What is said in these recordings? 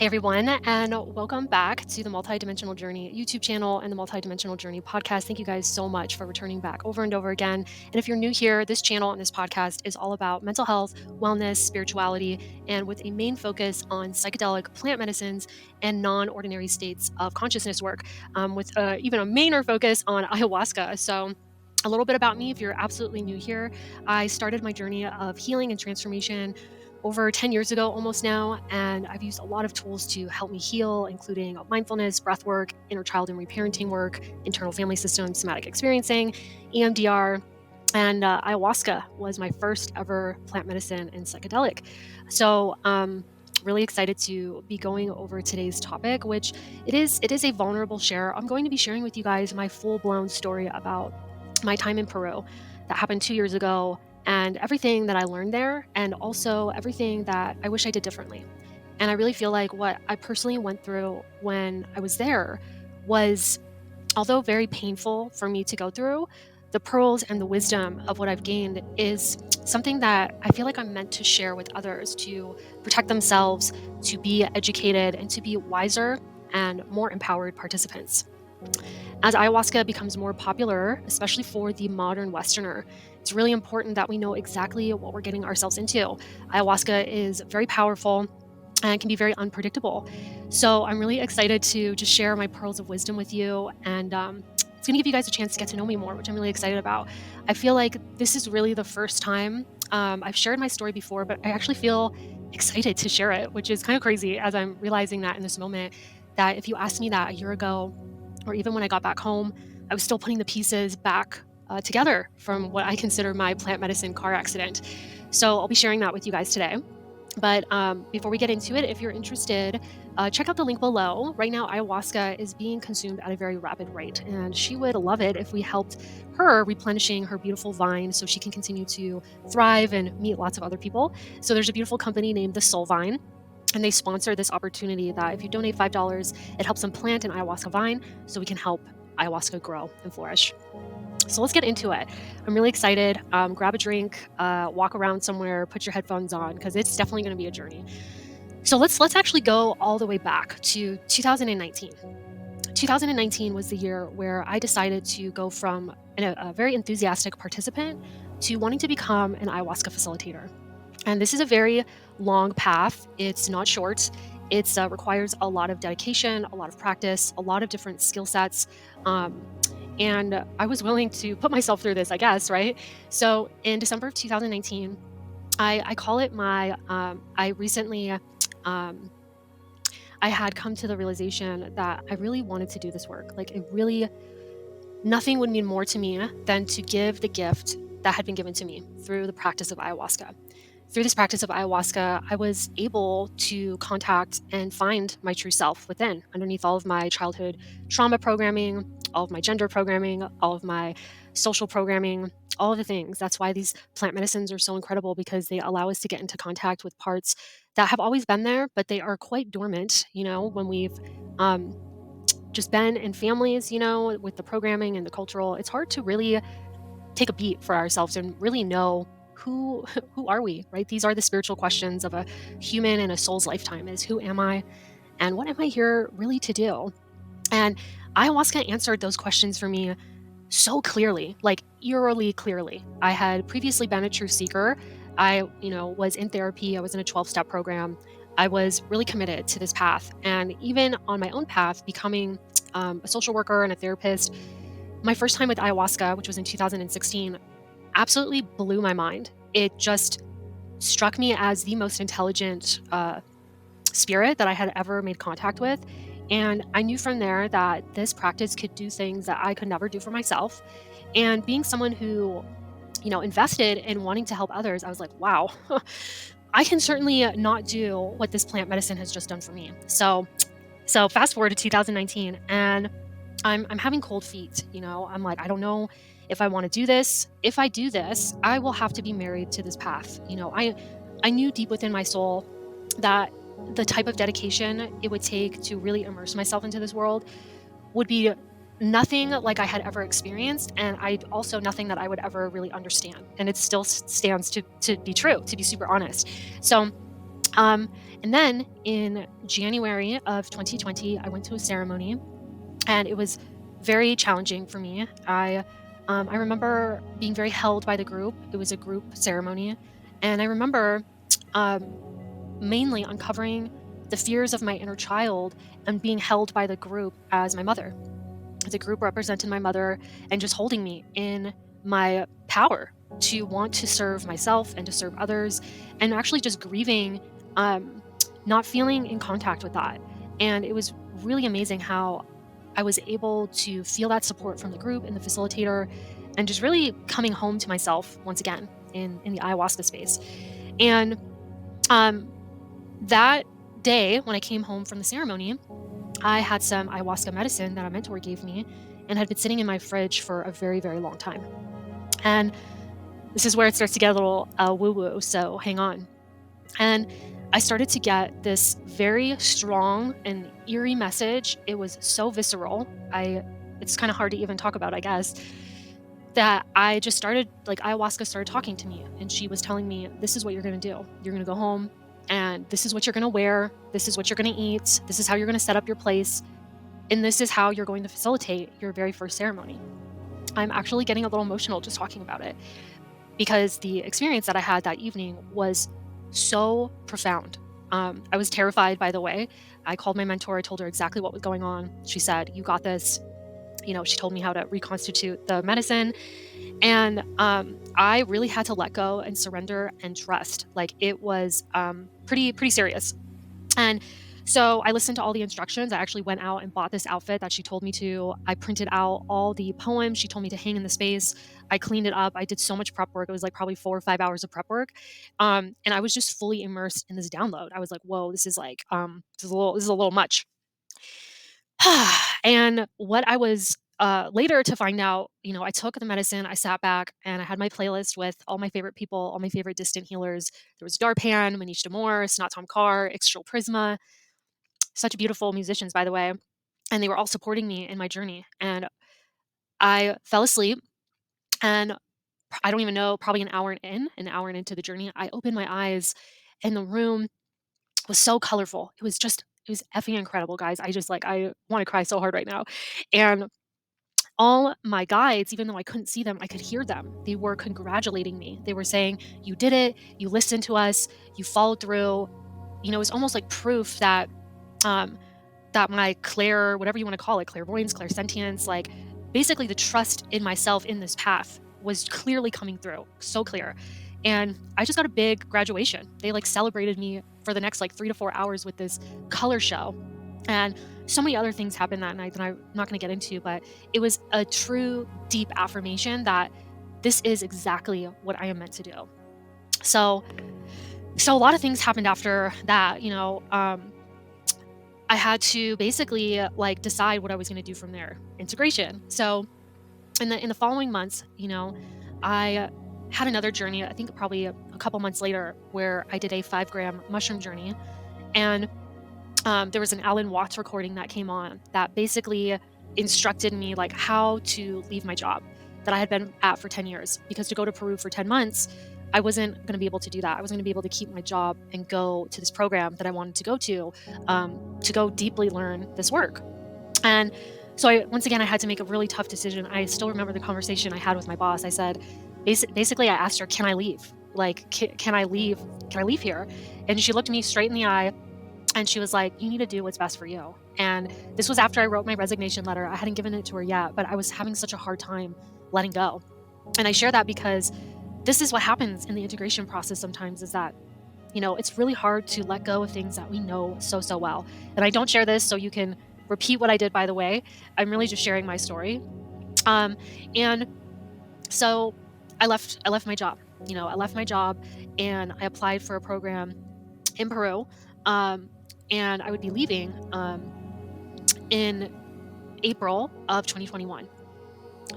everyone, and welcome back to the Multidimensional Journey YouTube channel and the Multidimensional Journey podcast. Thank you guys so much for returning back over and over again. And if you're new here, this channel and this podcast is all about mental health, wellness, spirituality, and with a main focus on psychedelic plant medicines and non-ordinary states of consciousness work, with even a mainer focus on ayahuasca. So a little bit about me, if you're absolutely new here, I started my journey of healing and transformation over 10 years ago almost now, and I've used a lot of tools to help me heal, including mindfulness, breath work, inner child and reparenting work, internal family system, somatic experiencing, EMDR, and ayahuasca was my first ever plant medicine and psychedelic. So really excited to be going over today's topic, which it is a vulnerable share. I'm going to be sharing with you guys my full-blown story about my time in Peru that happened 2 years ago, and everything that I learned there, and also everything that I wish I did differently. And I really feel like what I personally went through when I was there was, although very painful for me to go through, the pearls and the wisdom of what I've gained is something that I feel like I'm meant to share with others to protect themselves, to be educated, and to be wiser and more empowered participants. As ayahuasca becomes more popular, especially for the modern Westerner, it's really important that we know exactly what we're getting ourselves into. Ayahuasca is very powerful and can be very unpredictable. So I'm really excited to just share my pearls of wisdom with you, and it's going to give you guys a chance to get to know me more, which I'm really excited about. I feel like this is really the first time I've shared my story before, but I actually feel excited to share it, which is kind of crazy as I'm realizing that in this moment, that if you asked me that a year ago, or even when I got back home, I was still putting the pieces back together from what I consider my plant medicine car accident. So I'll be sharing that with you guys today. But before we get into it, if you're interested, check out the link below. Right now, ayahuasca is being consumed at a very rapid rate, and she would love it if we helped her replenishing her beautiful vine so she can continue to thrive and meet lots of other people. So there's a beautiful company named the Soul Vine, and they sponsor this opportunity that if you donate $5, it helps them plant an ayahuasca vine so we can help ayahuasca grow and flourish. So let's get into it. I'm really excited. Grab a drink, walk around somewhere, put your headphones on, because it's definitely going to be a journey. So let's actually go all the way back to 2019. 2019 was the year where I decided to go from a very enthusiastic participant to wanting to become an ayahuasca facilitator. And this is a very long path. It's not short. It requires a lot of dedication, a lot of practice, a lot of different skill sets. And I was willing to put myself through this, I guess, right? So in December of 2019, I call it my, I recently, I had come to the realization that I really wanted to do this work. Like nothing would mean more to me than to give the gift that had been given to me through the practice of ayahuasca. Through this practice of ayahuasca, I was able to contact and find my true self within, underneath all of my childhood trauma programming, all of my gender programming, all of my social programming, all of the things. That's why these plant medicines are so incredible, because they allow us to get into contact with parts that have always been there, but they are quite dormant, when we've just been in families, with the programming and the cultural. It's hard to really take a beat for ourselves and really know who are we, right? These are the spiritual questions of a human and a soul's lifetime: is who am I and what am I here really to do? And ayahuasca answered those questions for me so clearly, like eerily clearly. I had previously been a truth seeker. I, was in therapy. I was in a 12-step program. I was really committed to this path. And even on my own path, becoming a social worker and a therapist, my first time with ayahuasca, which was in 2016, absolutely blew my mind. It just struck me as the most intelligent spirit that I had ever made contact with. And I knew from there that this practice could do things that I could never do for myself. And being someone who, invested in wanting to help others, I was like, wow, I can certainly not do what this plant medicine has just done for me. So fast forward to 2019, and I'm having cold feet. I'm like, I don't know if I want to do this. If I do this, I will have to be married to this path. I knew deep within my soul that the type of dedication it would take to really immerse myself into this world would be nothing like I had ever experienced, and also nothing that I would ever really understand. And it still stands to be true, to be super honest. So And then in January of 2020, I went to a ceremony, and it was very challenging for me. I remember being very held by the group. It was a group ceremony, and I remember um, mainly uncovering the fears of my inner child and being held by the group as my mother. The group represented my mother and just holding me in my power to want to serve myself and to serve others, and actually just grieving, um, not feeling in contact with that. And it was really amazing how I was able to feel that support from the group and the facilitator, and just really coming home to myself once again in the ayahuasca space. And um, that day when I came home from the ceremony, I had some ayahuasca medicine that a mentor gave me and had been sitting in my fridge for a very, very long time. And this is where it starts to get a little woo woo. So hang on. And I started to get this very strong and eerie message. It was so visceral. It's kind of hard to even talk about, I guess, that I just started, like, ayahuasca started talking to me, and she was telling me, this is what you're going to do. You're going to go home, and this is what you're going to wear. This is what you're going to eat. This is how you're going to set up your place. And this is how you're going to facilitate your very first ceremony. I'm actually getting a little emotional just talking about it, because the experience that I had that evening was so profound. I was terrified, by the way. I called my mentor. I told her exactly what was going on. She said, "You got this." She told me how to reconstitute the medicine. And I really had to let go and surrender and trust. Like, it was pretty serious. And so I listened to all the instructions. I actually went out and bought this outfit that she told me to. I printed out all the poems she told me to hang in the space. I cleaned it up. I did so much prep work. It was like probably 4 or 5 hours of prep work. And I was just fully immersed in this download. I was like, whoa, this is like, this is a little much. And what I was later to find out, I took the medicine, I sat back, and I had my playlist with all my favorite people, all my favorite distant healers. There was Darpan, Manish Damore, Sanat Tom Kaur, Ixchel Prisma, such beautiful musicians, by the way. And they were all supporting me in my journey. And I fell asleep, and I don't even know, probably an hour into the journey, I opened my eyes, and the room was so colorful. It was effing incredible, guys. I want to cry so hard right now. And all my guides, even though I couldn't see them, I could hear them. They were congratulating me. They were saying, "You did it. You listened to us. You followed through." It was almost like proof that um, that my whatever you want to call it, clairvoyance, clairsentience, like basically the trust in myself in this path was clearly coming through, so clear. And I just got a big graduation. They like celebrated me for the next like 3 to 4 hours with this color show. And so many other things happened that night that I'm not going to get into, but it was a true deep affirmation that this is exactly what I am meant to do. So a lot of things happened after that. I had to basically like decide what I was going to do from there. Integration. So in the following months, I had another journey. I think probably a couple months later, where I did a 5-gram mushroom journey, and there was an Alan Watts recording that came on that basically instructed me like how to leave my job that I had been at for 10 years. Because to go to Peru for 10 months, I wasn't going to be able to do that. I was going to be able to keep my job and go to this program that I wanted to go deeply learn this work. And so once again, I had to make a really tough decision. I still remember the conversation I had with my boss. I said, basically, I asked her, "Can I leave? Like, can I leave? Can I leave here?" And she looked me straight in the eye, and she was like, "You need to do what's best for you." And this was after I wrote my resignation letter. I hadn't given it to her yet, but I was having such a hard time letting go. And I share that because this is what happens in the integration process sometimes, is that, it's really hard to let go of things that we know so, so well. And I don't share this so you can repeat what I did, by the way. I'm really just sharing my story. And so I left my job. I left my job, and I applied for a program in Peru. And I would be leaving in April of 2021.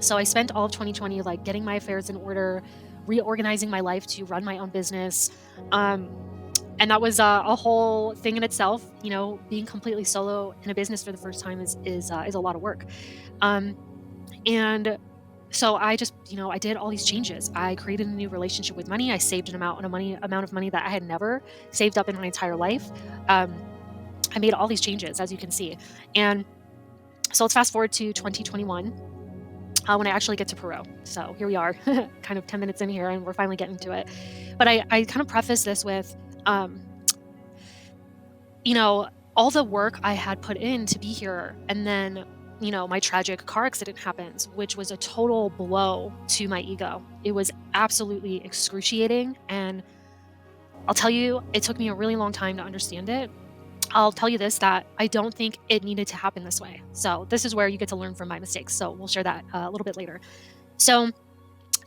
So I spent all of 2020 like getting my affairs in order, reorganizing my life to run my own business. And that was a whole thing in itself. Being completely solo in a business for the first time is a lot of work. And So I just, I did all these changes. I created a new relationship with money. I saved an amount of money that I had never saved up in my entire life. Um, I made all these changes, as you can see. And so let's fast forward to 2021, when I actually get to Peru. So here we are, kind of 10 minutes in here, and we're finally getting to it. But I kind of preface this with, um, all the work I had put in to be here. And then, my tragic car accident happens, which was a total blow to my ego. It was absolutely excruciating. And I'll tell you, it took me a really long time to understand it. I'll tell you this, that I don't think it needed to happen this way. So this is where you get to learn from my mistakes. So we'll share that a little bit later. So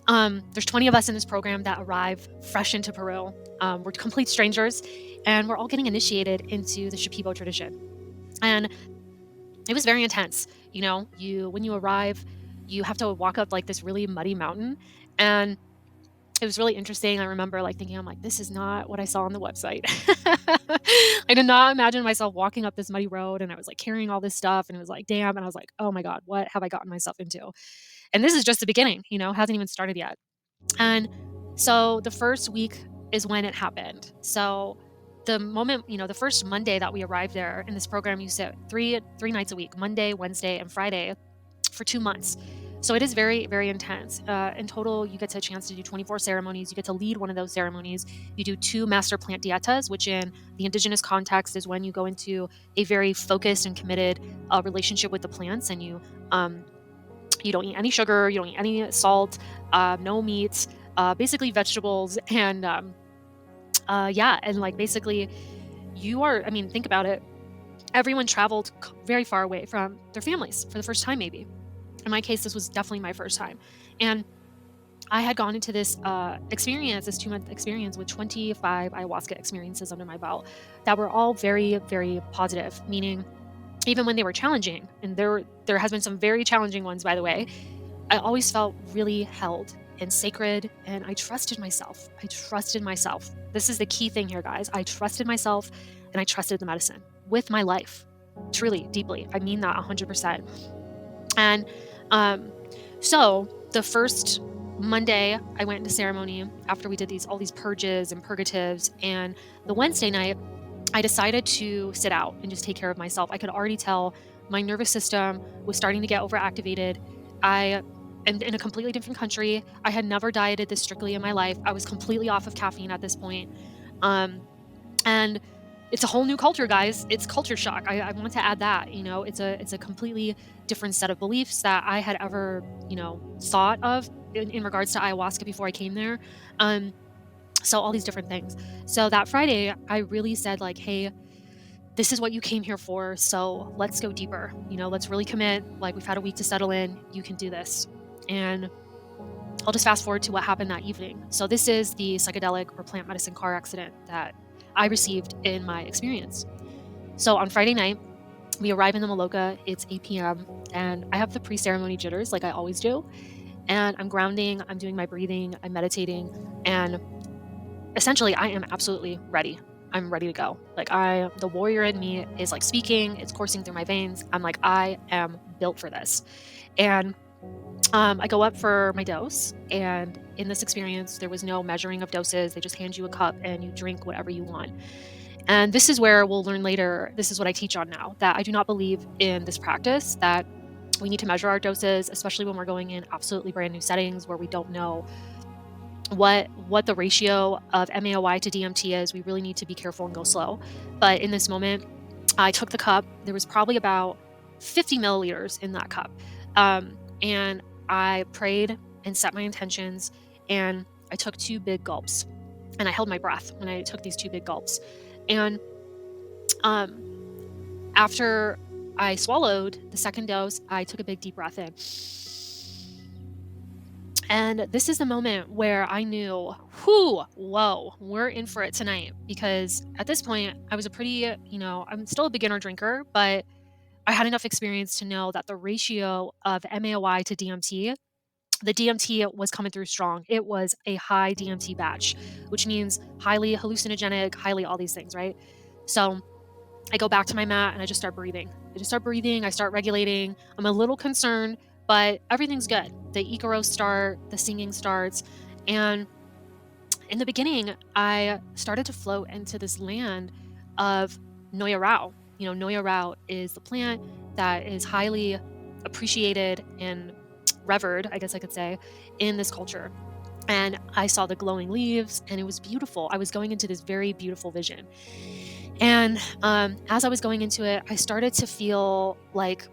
there's 20 of us in this program that arrive fresh into Peru. We're complete strangers, and we're all getting initiated into the Shipibo tradition. And it was very intense. When you arrive, you have to walk up like this really muddy mountain, and it was really interesting. I remember thinking, I'm like, this is not what I saw on the website. I did not imagine myself walking up this muddy road, and I was carrying all this stuff, and it was damn. And I was like, oh my God, what have I gotten myself into? And this is just the beginning, hasn't even started yet. And so the first week is when it happened. So the moment, the first Monday that we arrived there in this program, you sit three nights a week, Monday, Wednesday, and Friday, for 2 months. So it is very, very intense. In total, you get a chance to do 24 ceremonies. You get to lead one of those ceremonies. You do 2 master plant dietas, which in the indigenous context is when you go into a very focused and committed relationship with the plants, and you don't eat any sugar, you don't eat any salt, no meat, basically vegetables, and basically think about it. Everyone traveled very far away from their families for the first time, maybe. In my case, this was definitely my first time. And I had gone into this experience, this 2-month experience, with 25 ayahuasca experiences under my belt that were all very, very positive, meaning even when they were challenging, and there has been some very challenging ones, by the way, I always felt really held and sacred, and I trusted myself. This is the key thing here, guys. I trusted myself, and I trusted the medicine with my life, truly, deeply. I mean that 100%. And so the first Monday, I went into ceremony after we did all these purges and purgatives, and the Wednesday night, I decided to sit out and just take care of myself. I could already tell my nervous system was starting to get overactivated. I am in a completely different country. I had never dieted this strictly in my life. I was completely off of caffeine at this point. And it's a whole new culture, guys. It's culture shock. I want to add that, it's a completely different set of beliefs that I had ever, thought of in regards to ayahuasca before I came there. So all these different things. So that Friday, I really said hey, this is what you came here for. So let's go deeper. Let's really commit. We've had a week to settle in. You can do this. And I'll just fast forward to what happened that evening. So this is the psychedelic or plant medicine car accident that I received in my experience. So on Friday night, we arrive in the Maloka. It's 8 p.m. and I have the pre-ceremony jitters like I always do. And I'm grounding, I'm doing my breathing, I'm meditating, and essentially I am absolutely ready. I'm ready to go. The warrior in me is speaking, it's coursing through my veins. I'm I am built for this. And I go up for my dose, and in this experience, there was no measuring of doses. They just hand you a cup and you drink whatever you want. And this is where we'll learn later, this is what I teach on now, that I do not believe in this practice, that we need to measure our doses, especially when we're going in absolutely brand new settings where we don't know what the ratio of MAOI to DMT is. We really need to be careful and go slow. But in this moment, I took the cup. There was probably about 50 milliliters in that cup. And I prayed and set my intentions, and I took 2 big gulps, and I held my breath when I took these 2 big gulps. And after I swallowed the second dose, I took a big deep breath in. And this is the moment where I knew, whoa, we're in for it tonight. Because at this point, I was I'm still a beginner drinker, but I had enough experience to know that the ratio of MAOI to DMT, the DMT was coming through strong. It was a high DMT batch, which means highly hallucinogenic, highly all these things, right? So I go back to my mat and I just start breathing. I start regulating. I'm a little concerned but everything's good. The Icaros start, the singing starts, and in the beginning, I started to float into this land of Noya Rao. Noya Rao is the plant that is highly appreciated and revered, I guess I could say, in this culture. And I saw the glowing leaves, and it was beautiful. I was going into this very beautiful vision. And as I was going into it, I started to feel like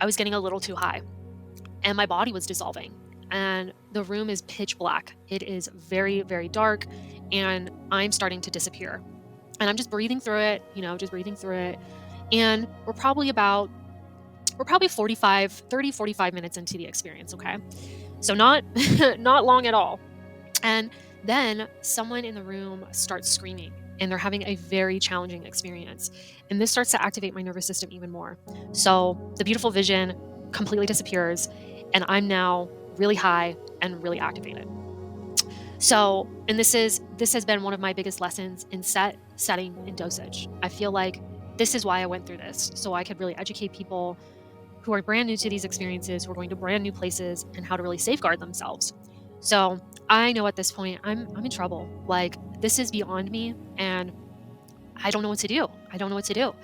I was getting a little too high, and my body was dissolving. And the room is pitch black. It is very, very dark, and I'm starting to disappear. And I'm just breathing through it, just breathing through it. And we're probably 45 minutes into the experience, okay? So not not long at all. And then someone in the room starts screaming, and they're having a very challenging experience. And this starts to activate my nervous system even more. So the beautiful vision completely disappears, and I'm now really high and really activated. So, and this has been one of my biggest lessons in setting, and dosage. I feel like this is why I went through this, so I could really educate people who are brand new to these experiences, who are going to brand new places, and how to really safeguard themselves. So I know at this point I'm in trouble. Like, this is beyond me, and I don't know what to do. I don't know what to do.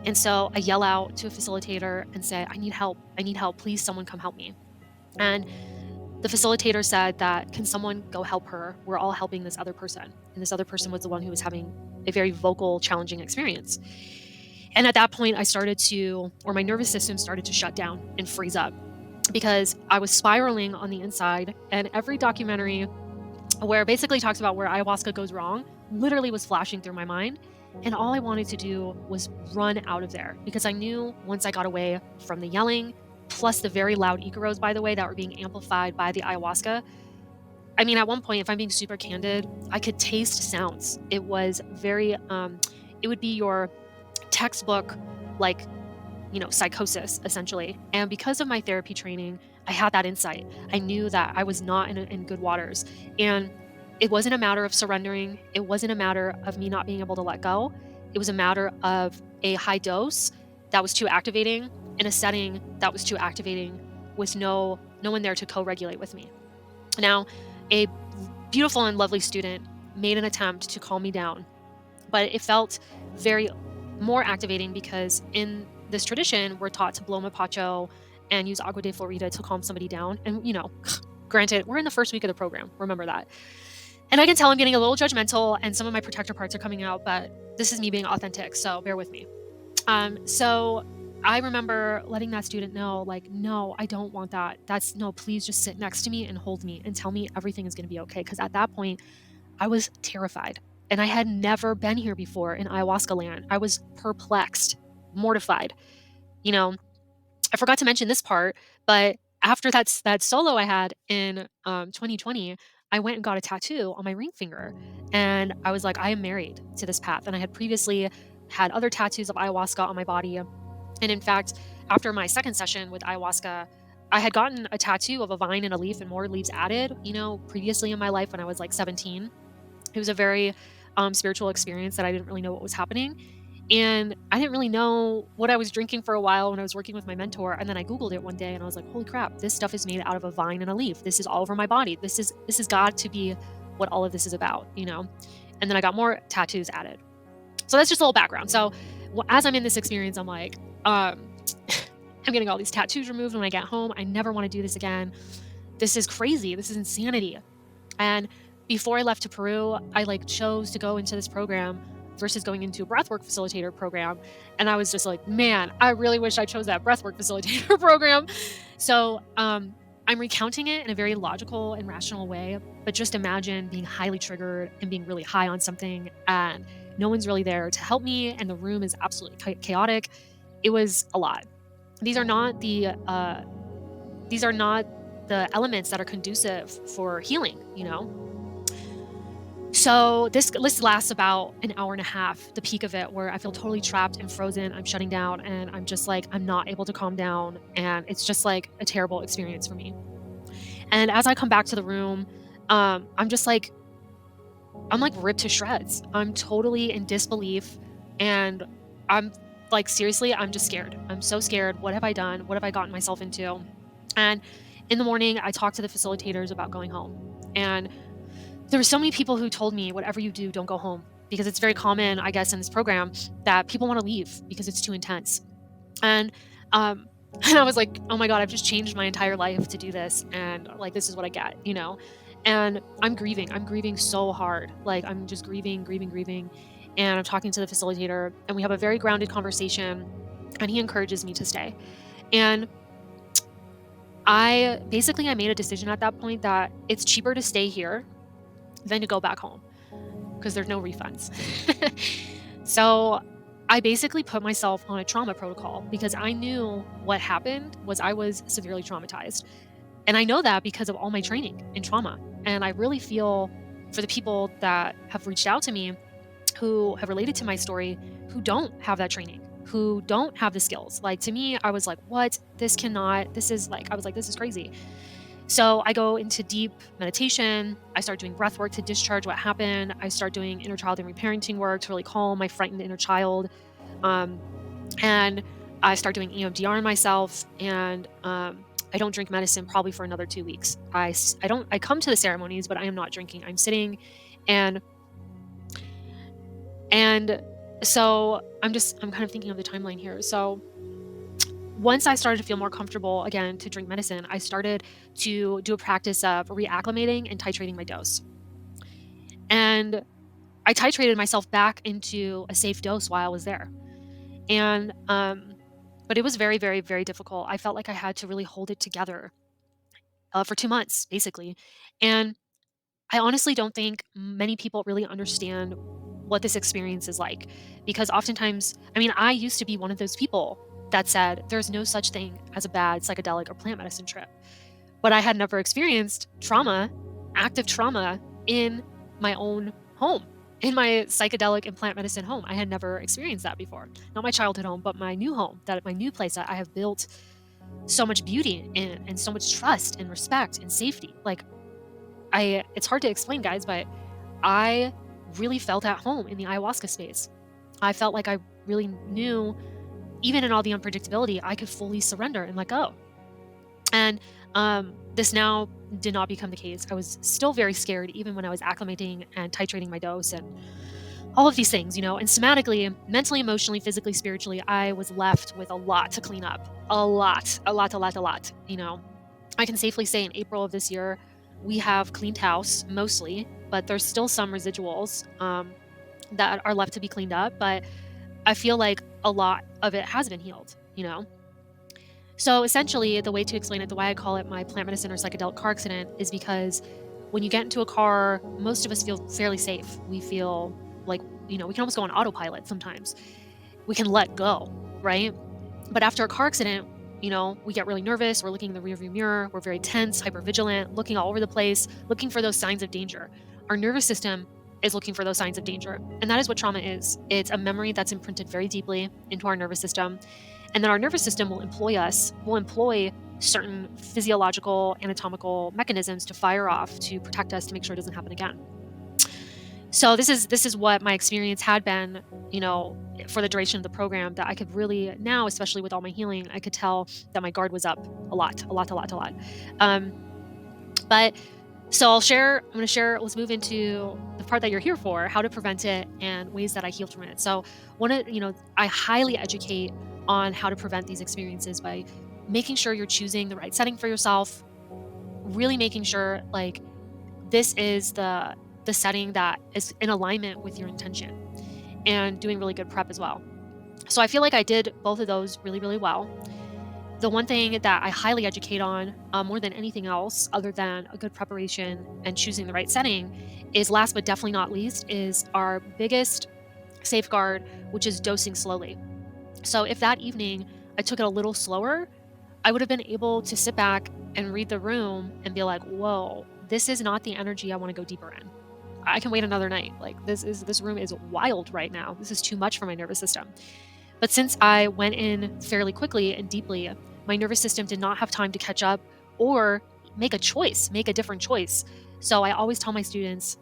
And so I yell out to a facilitator and say, I need help. I need help. Please, someone come help me. And the facilitator said that, can someone go help her? We're all helping this other person. And this other person was the one who was having a very vocal, challenging experience. And at that point, my nervous system started to shut down and freeze up, because I was spiraling on the inside. And every documentary where it basically talks about where ayahuasca goes wrong literally was flashing through my mind. And all I wanted to do was run out of there, because I knew once I got away from the yelling, plus the very loud Icaros, by the way, that were being amplified by the ayahuasca. I mean, at one point, if I'm being super candid, I could taste sounds. It was very, it would be your textbook, like, psychosis, essentially. And because of my therapy training, I had that insight. I knew that I was not in good waters. And it wasn't a matter of surrendering. It wasn't a matter of me not being able to let go. It was a matter of a high dose that was too activating, in a setting that was too activating, with no one there to co-regulate with me. Now, a beautiful and lovely student made an attempt to calm me down, but it felt very more activating, because in this tradition, we're taught to blow mapacho and use agua de florida to calm somebody down. And, granted, we're in the first week of the program. Remember that. And I can tell I'm getting a little judgmental, and some of my protector parts are coming out, but this is me being authentic, so bear with me. So I remember letting that student know, like, no, I don't want that. No, please just sit next to me and hold me and tell me everything is going to be okay. Because at that point, I was terrified, and I had never been here before in ayahuasca land. I was perplexed, mortified. I forgot to mention this part, but after that solo I had in 2020, I went and got a tattoo on my ring finger, and I was like, I am married to this path. And I had previously had other tattoos of ayahuasca on my body. And in fact, after my second session with ayahuasca, I had gotten a tattoo of a vine and a leaf and more leaves added, previously in my life when I was like 17. It was a very spiritual experience that I didn't really know what was happening. And I didn't really know what I was drinking for a while when I was working with my mentor. And then I Googled it one day, and I was like, holy crap, this stuff is made out of a vine and a leaf. This is all over my body. This has got to be what all of this is about, And then I got more tattoos added. So that's just a little background. So as I'm in this experience, I'm like, I'm getting all these tattoos removed when I get home. I never want to do this again. This is crazy. This is insanity. And before I left to Peru, I chose to go into this program versus going into a breathwork facilitator program. And I was just like, man, I really wish I chose that breathwork facilitator program. So I'm recounting it in a very logical and rational way, but just imagine being highly triggered and being really high on something, and no one's really there to help me, and the room is absolutely chaotic. It was a lot. These are not the elements that are conducive for healing, So this lasts about an hour and a half, the peak of it, where I feel totally trapped and frozen. I'm shutting down, and I'm just like, I'm not able to calm down. And it's just like a terrible experience for me. And as I come back to the room, I'm ripped to shreds. I'm totally in disbelief. And I'm like, seriously, I'm just scared. I'm so scared. What have I done? What have I gotten myself into? And in the morning, I talked to the facilitators about going home. And there were so many people who told me, whatever you do, don't go home. Because it's very common, I guess, in this program that people want to leave because it's too intense. And um, and I was like, oh my God, I've just changed my entire life to do this. And like, this is what I get, you know? And I'm grieving. I'm grieving so hard. Like, I'm just grieving, grieving, grieving. And I'm talking to the facilitator, and we have a very grounded conversation, and he encourages me to stay. And I made a decision at that point that it's cheaper to stay here than to go back home because there's no refunds. So I basically put myself on a trauma protocol because I knew what happened was I was severely traumatized. And I know that because of all my training in trauma. And I really feel for the people that have reached out to me who have related to my story who don't have that training, who don't have the skills. Like, to me, I was like, what? This is crazy. So I go into deep meditation. I start doing breath work to discharge what happened. I start doing inner child and reparenting work to really calm my frightened inner child. Um, and I start doing EMDR on myself. And I don't drink medicine probably for another 2 weeks. I come to the ceremonies, but I am not drinking. I'm sitting and so I'm kind of thinking of the timeline here. So once I started to feel more comfortable again to drink medicine, I started to do a practice of reacclimating and titrating my dose. And I titrated myself back into a safe dose while I was there. And but it was very, very, very difficult. I felt like I had to really hold it together for 2 months, basically. And I honestly don't think many people really understand what this experience is like, because oftentimes, I mean, I used to be one of those people that said there's no such thing as a bad psychedelic or plant medicine trip. But I had never experienced trauma, active trauma, in my own home, in my psychedelic and plant medicine home. I had never experienced that before. Not my childhood home, but my new home, my new place that I have built so much beauty in and so much trust and respect and safety. Like, it's hard to explain, guys, but I really felt at home in the ayahuasca space. I felt like I really knew, even in all the unpredictability, I could fully surrender and let go. And this now did not become the case. I was still very scared, even when I was acclimating and titrating my dose and all of these things, and somatically, mentally, emotionally, physically, spiritually, I was left with a lot to clean up. A lot. I can safely say in April of this year, we have cleaned house mostly, but there's still some residuals that are left to be cleaned up. But I feel like a lot of it has been healed, So essentially, the way to explain it, the way I call it my plant medicine or psychedelic car accident, is because when you get into a car, most of us feel fairly safe. We feel like, we can almost go on autopilot sometimes. We can let go, right? But after a car accident, we get really nervous. We're looking in the rearview mirror. We're very tense, hypervigilant, looking all over the place, looking for those signs of danger. Our nervous system is looking for those signs of danger. And that is what trauma is. It's a memory that's imprinted very deeply into our nervous system. And then our nervous system will employ certain physiological, anatomical mechanisms to fire off, to protect us, to make sure it doesn't happen again. So this is what my experience had been, for the duration of the program, that I could really now, especially with all my healing, I could tell that my guard was up a lot. But so I'm going to share, let's move into the part that you're here for, how to prevent it and ways that I healed from it. So I highly educate on how to prevent these experiences by making sure you're choosing the right setting for yourself, really making sure like this is the setting that is in alignment with your intention, and doing really good prep as well. So I feel like I did both of those really, really well. The one thing that I highly educate on more than anything else, other than a good preparation and choosing the right setting, is last but definitely not least, is our biggest safeguard, which is dosing slowly. So if that evening I took it a little slower, I would have been able to sit back and read the room and be like, whoa, this is not the energy I want to go deeper in. I can wait another night. Like, this room is wild right now. This is too much for my nervous system. But since I went in fairly quickly and deeply, my nervous system did not have time to catch up or make a different choice. So I always tell my students,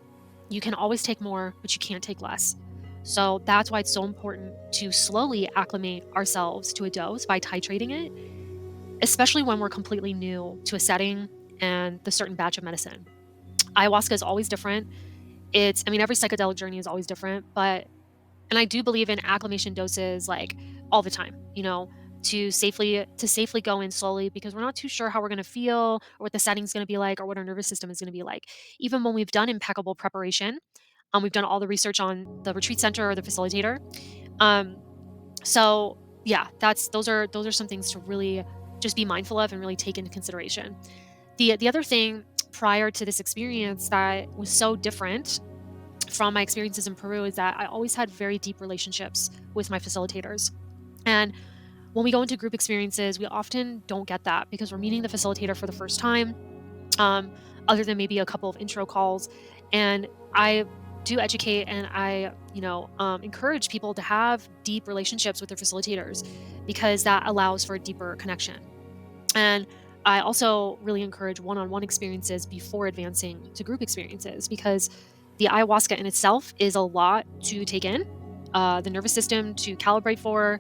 you can always take more, but you can't take less. So that's why it's so important to slowly acclimate ourselves to a dose by titrating it. especially when we're completely new to a setting and the certain batch of medicine. Ayahuasca is always different. Every psychedelic journey is always different, and I do believe in acclimation doses like all the time, to safely go in slowly because we're not too sure how we're going to feel or what the setting's going to be like or what our nervous system is going to be like. Even when we've done impeccable preparation, we've done all the research on the retreat center or the facilitator. Um, so yeah, those are some things to really just be mindful of and really take into consideration. The other thing prior to this experience that was so different from my experiences in Peru is that I always had very deep relationships with my facilitators. And when we go into group experiences, we often don't get that because we're meeting the facilitator for the first time, um, other than maybe a couple of intro calls. And I do educate and I encourage people to have deep relationships with their facilitators because that allows for a deeper connection. And I also really encourage one-on-one experiences before advancing to group experiences because the ayahuasca in itself is a lot to take in, the nervous system to calibrate for.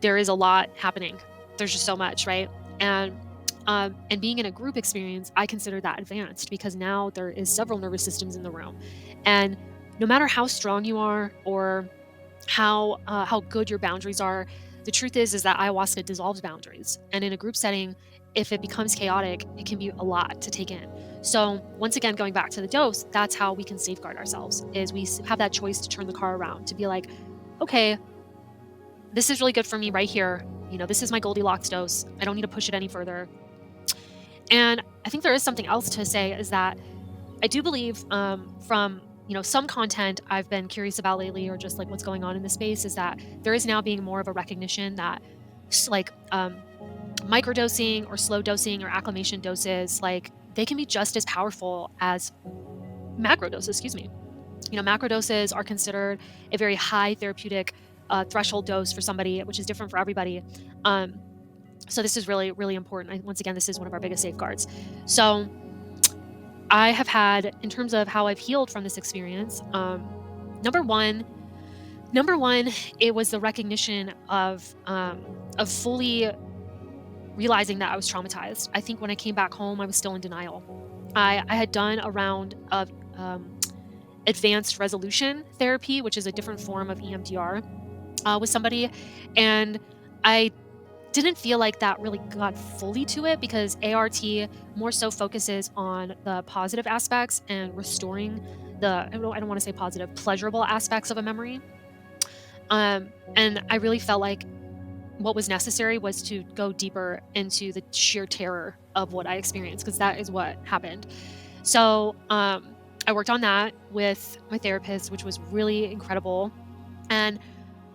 There is a lot happening. There's just so much, right? And being in a group experience, I consider that advanced because now there is several nervous systems in the room, and no matter how strong you are or how good your boundaries are, the truth is that ayahuasca dissolves boundaries, and in a group setting, if it becomes chaotic, it can be a lot to take in. So once again, going back to the dose, that's how we can safeguard ourselves. Is we have that choice to turn the car around to be like, okay, this is really good for me right here. This is my Goldilocks dose. I don't need to push it any further. And I think there is something else to say is that I do believe from some content I've been curious about lately, or just like what's going on in the space, is that there is now being more of a recognition that microdosing or slow dosing or acclimation doses, like they can be just as powerful as macro doses. Excuse me. Macro doses are considered a very high therapeutic threshold dose for somebody, which is different for everybody. So this is really, really important. Once again, this is one of our biggest safeguards. So I have had, in terms of how I've healed from this experience, number one, it was the recognition of fully realizing that I was traumatized. I think when I came back home, I was still in denial. I had done a round of advanced resolution therapy, which is a different form of EMDR, with somebody, and I didn't feel like that really got fully to it because ART more so focuses on the positive aspects and restoring I don't want to say positive, pleasurable aspects of a memory. And I really felt like what was necessary was to go deeper into the sheer terror of what I experienced, because that is what happened. So I worked on that with my therapist, which was really incredible. And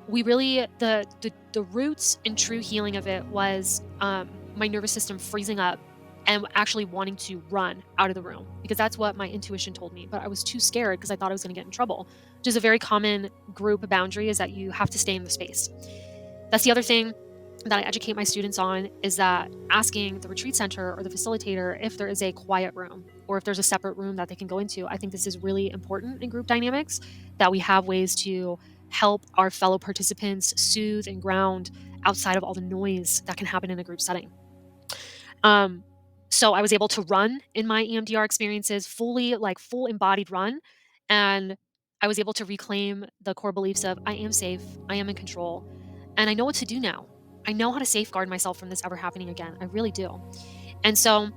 we really, the roots and true healing of it was my nervous system freezing up and actually wanting to run out of the room, because that's what my intuition told me. But I was too scared because I thought I was going to get in trouble, which is a very common group boundary, is that you have to stay in the space. That's the other thing that I educate my students on, is that asking the retreat center or the facilitator if there is a quiet room or if there's a separate room that they can go into. I think this is really important in group dynamics, that we have ways to help our fellow participants soothe and ground outside of all the noise that can happen in a group setting. So I was able to run in my EMDR experiences fully, like full embodied run. And I was able to reclaim the core beliefs of I am safe, I am in control, and I know what to do now. I know how to safeguard myself from this ever happening again. I really do. And so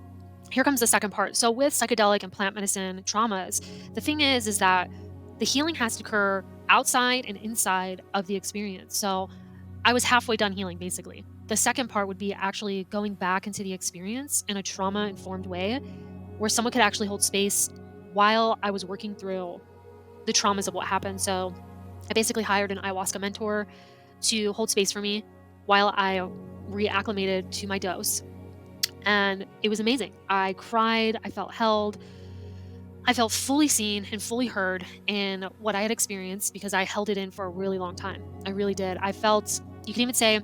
here comes the second part. So with psychedelic and plant medicine traumas, the thing is that the healing has to occur outside and inside of the experience. So I was halfway done healing, basically. The second part would be actually going back into the experience in a trauma-informed way, where someone could actually hold space while I was working through the traumas of what happened. So I basically hired an ayahuasca mentor to hold space for me while I reacclimated to my dose. And it was amazing. I cried, I felt held, I felt fully seen and fully heard in what I had experienced, because I held it in for a really long time. I really did. You can even say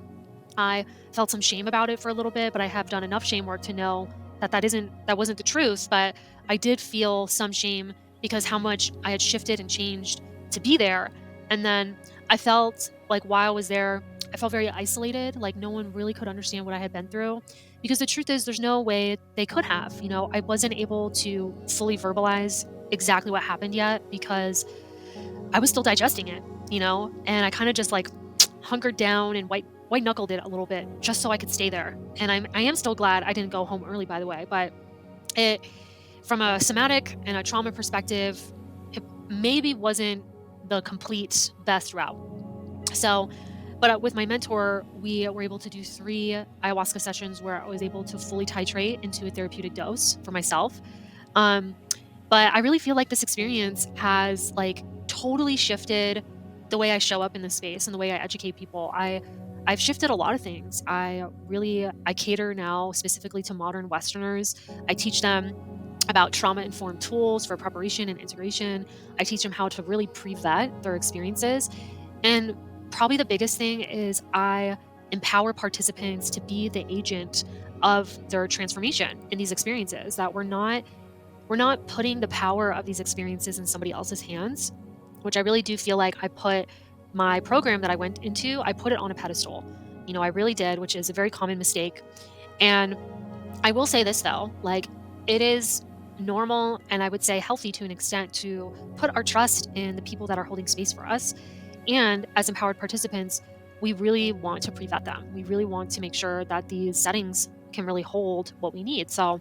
I felt some shame about it for a little bit, but I have done enough shame work to know that that wasn't the truth. But I did feel some shame because how much I had shifted and changed to be there. And then I felt like while I was there, I felt very isolated, like no one really could understand what I had been through, because the truth is there's no way they could have. I wasn't able to fully verbalize exactly what happened yet because I was still digesting it, and I kind of just like hunkered down and white knuckled it a little bit just so I could stay there. And I am still glad I didn't go home early, by the way, but it from a somatic and a trauma perspective, it maybe wasn't the complete best route. So, but with my mentor, we were able to do 3 ayahuasca sessions where I was able to fully titrate into a therapeutic dose for myself. Um, but I really feel like this experience has like totally shifted the way I show up in this space and the way I educate people. I've shifted a lot of things. I cater now specifically to modern Westerners. I teach them about trauma-informed tools for preparation and integration. I teach them how to really pre-vet their experiences. And probably the biggest thing is I empower participants to be the agent of their transformation in these experiences, that we're not putting the power of these experiences in somebody else's hands, which I really do feel like I put my program that I went into, I put it on a pedestal. I really did, which is a very common mistake. And I will say this though, like it is normal and I would say healthy to an extent to put our trust in the people that are holding space for us. And as empowered participants, we really want to pre-vet them. We really want to make sure that these settings can really hold what we need. So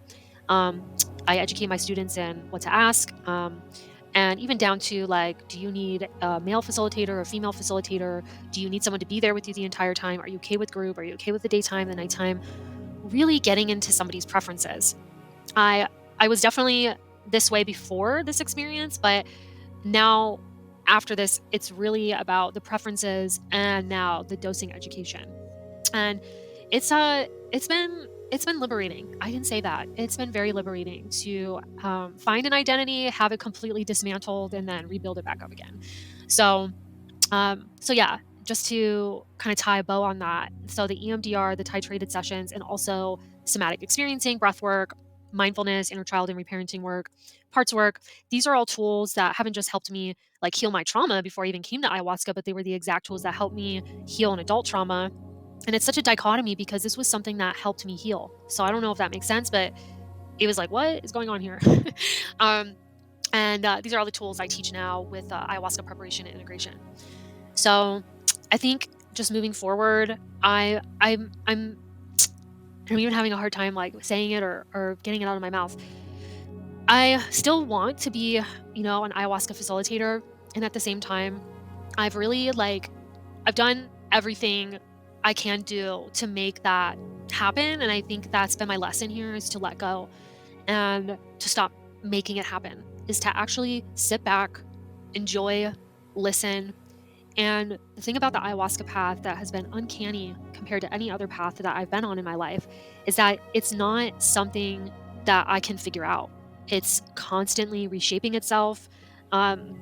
um, I educate my students in what to ask. And even down to like, do you need a male facilitator or a female facilitator? Do you need someone to be there with you the entire time? Are you okay with group? Are you okay with the daytime, the nighttime? Really getting into somebody's preferences. I I was definitely this way before this experience, but now after this, it's really about the preferences and now the dosing education. And it's been liberating. I can say that. It's been very liberating to find an identity, have it completely dismantled, and then rebuild it back up again. So so yeah, just to kind of tie a bow on that. So the EMDR, the titrated sessions, and also somatic experiencing, breath work, mindfulness, inner child and reparenting work, parts work. These are all tools that haven't just helped me like heal my trauma before I even came to ayahuasca, but they were the exact tools that helped me heal an adult trauma. And it's such a dichotomy because this was something that helped me heal. So I don't know if that makes sense, but it was like, what is going on here? um, and these are all the tools I teach now with ayahuasca preparation and integration. So I think just moving forward, I'm even having a hard time like saying it or getting it out of my mouth. I still want to be, an ayahuasca facilitator. And at the same time, I've really I've done everything I can do to make that happen. And I think that's been my lesson here is to let go and to stop making it happen, is to actually sit back, enjoy, listen, and the thing about the ayahuasca path that has been uncanny compared to any other path that I've been on in my life is that it's not something that I can figure out. It's constantly reshaping itself. Um,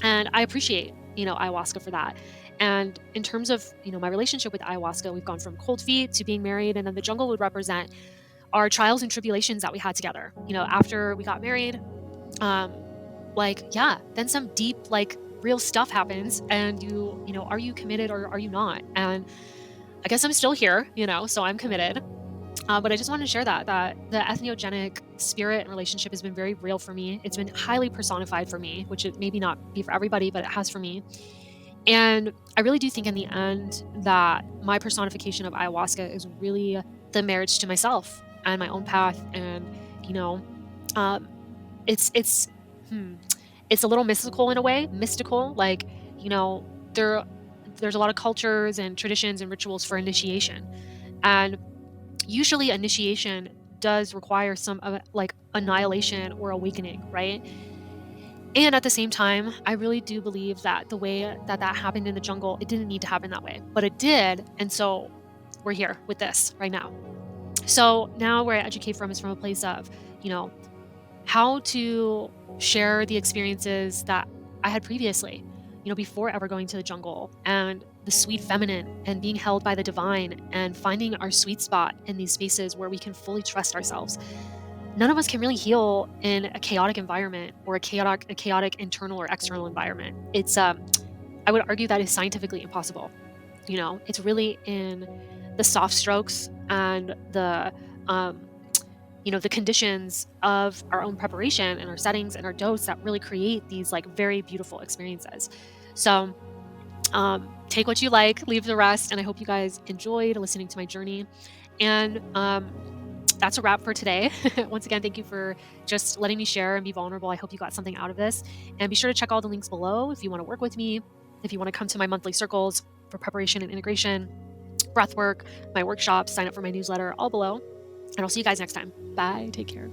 and I appreciate, ayahuasca for that. And in terms of, my relationship with ayahuasca, we've gone from cold feet to being married. And then the jungle would represent our trials and tribulations that we had together. After we got married, um, yeah, then some deep, real stuff happens and are you committed or are you not? And I guess I'm still here, so I'm committed. But I just wanted to share that the ethnogenic spirit and relationship has been very real for me. It's been highly personified for me, which it maybe not be for everybody, but it has for me. And I really do think in the end that my personification of ayahuasca is really the marriage to myself and my own path. And, you know, um, it's, it's, hmm, it's a little mystical in a way, mystical, you know, there, there's a lot of cultures and traditions and rituals for initiation. And usually initiation does require some annihilation or awakening, right? And at the same time, I really do believe that the way that happened in the jungle, it didn't need to happen that way, but it did. And so we're here with this right now. So now where I educate from is from a place of, you know, how to share the experiences that I had previously, before ever going to the jungle, and the sweet feminine and being held by the divine and finding our sweet spot in these spaces where we can fully trust ourselves. None of us can really heal in a chaotic environment or a chaotic internal or external environment. It's I would argue that is scientifically impossible. It's really in the soft strokes and the conditions of our own preparation and our settings and our dose that really create these like very beautiful experiences. So take what you like, leave the rest. And I hope you guys enjoyed listening to my journey. And that's a wrap for today. Once again, thank you for just letting me share and be vulnerable. I hope you got something out of this. And be sure to check all the links below if you want to work with me, if you want to come to my monthly circles for preparation and integration, breath work, my workshops, sign up for my newsletter, all below. And I'll see you guys next time. Bye. Take care.